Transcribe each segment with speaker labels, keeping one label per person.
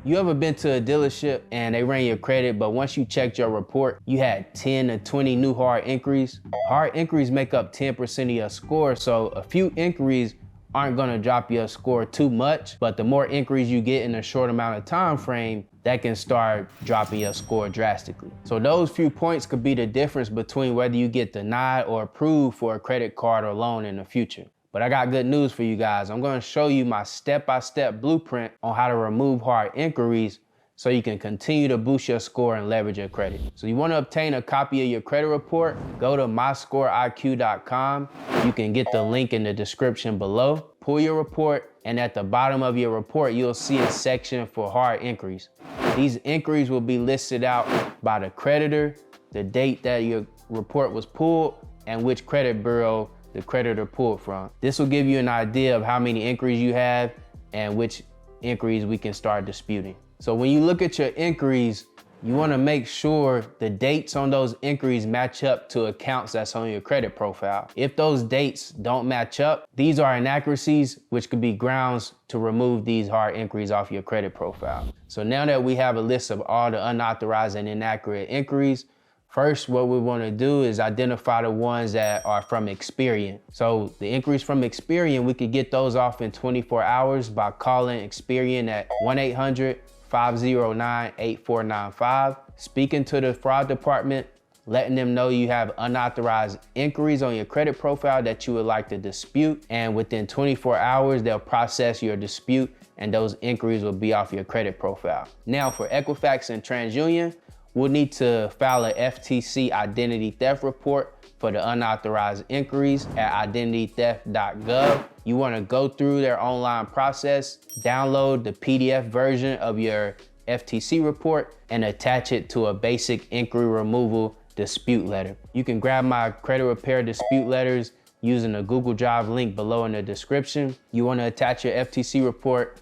Speaker 1: You ever been to a dealership and they ran your credit, but once you checked your report, you had 10 to 20 new hard inquiries? Hard inquiries make up 10% of your score, so a few inquiries aren't gonna drop your score too much, but the more inquiries you get in a short amount of time frame, that can start dropping your score drastically. So those few points could be the difference between whether you get denied or approved for a credit card or loan in the future. But I got good news for you guys. I'm gonna show you my step-by-step blueprint on how to remove hard inquiries so you can continue to boost your score and leverage your credit. So you wanna obtain a copy of your credit report, go to myscoreiq.com. You can get the link in the description below. Pull your report, and at the bottom of your report, you'll see a section for hard inquiries. These inquiries will be listed out by the creditor, the date that your report was pulled, and which credit bureau the creditor pulled from. This will give you an idea of how many inquiries you have and which inquiries we can start disputing. So when you look at your inquiries, you wanna make sure the dates on those inquiries match up to accounts that's on your credit profile. If those dates don't match up, these are inaccuracies, which could be grounds to remove these hard inquiries off your credit profile. So now that we have a list of all the unauthorized and inaccurate inquiries, first, what we want to do is identify the ones that are from Experian. So the inquiries from Experian, we could get those off in 24 hours by calling Experian at 1-800-509-8495, speaking to the fraud department, letting them know you have unauthorized inquiries on your credit profile that you would like to dispute. And within 24 hours, they'll process your dispute and those inquiries will be off your credit profile. Now for Equifax and Transunion, we'll need to file a FTC identity theft report for the unauthorized inquiries at identitytheft.gov. You want to go through their online process, download the PDF version of your FTC report, and attach it to a basic inquiry removal dispute letter. You can grab my credit repair dispute letters using the Google Drive link below in the description. You want to attach your FTC report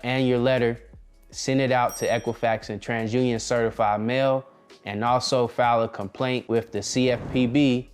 Speaker 1: and your letter, send it out to Equifax and TransUnion certified mail, and also file a complaint with the CFPB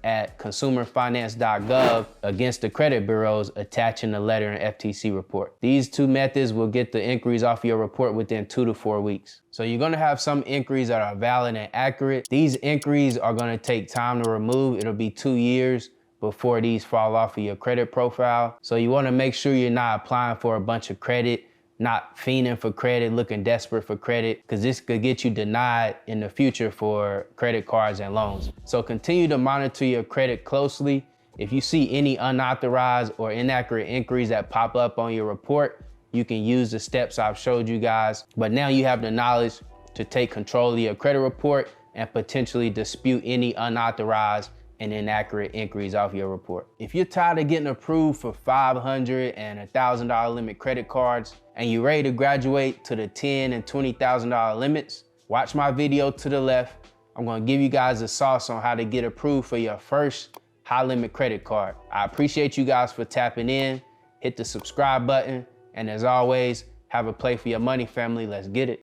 Speaker 1: at consumerfinance.gov against the credit bureaus attaching the letter and FTC report. These two methods will get the inquiries off your report within 2 to 4 weeks. So you're gonna have some inquiries that are valid and accurate. These inquiries are gonna take time to remove. It'll be 2 years before these fall off of your credit profile. So you wanna make sure you're not applying for a bunch of credit, not fiending for credit, looking desperate for credit, because this could get you denied in the future for credit cards and loans. So continue to monitor your credit closely. If you see any unauthorized or inaccurate inquiries that pop up on your report, you can use the steps I've showed you guys. But now you have the knowledge to take control of your credit report and potentially dispute any unauthorized and inaccurate inquiries off your report. If you're tired of getting approved for $500 and $1,000 limit credit cards and you're ready to graduate to the $10,000 and $20,000 limits, watch my video to the left. I'm gonna give you guys the sauce on how to get approved for your first high limit credit card. I appreciate you guys for tapping in. Hit the subscribe button, and as always, have a play for your money, family. Let's get it.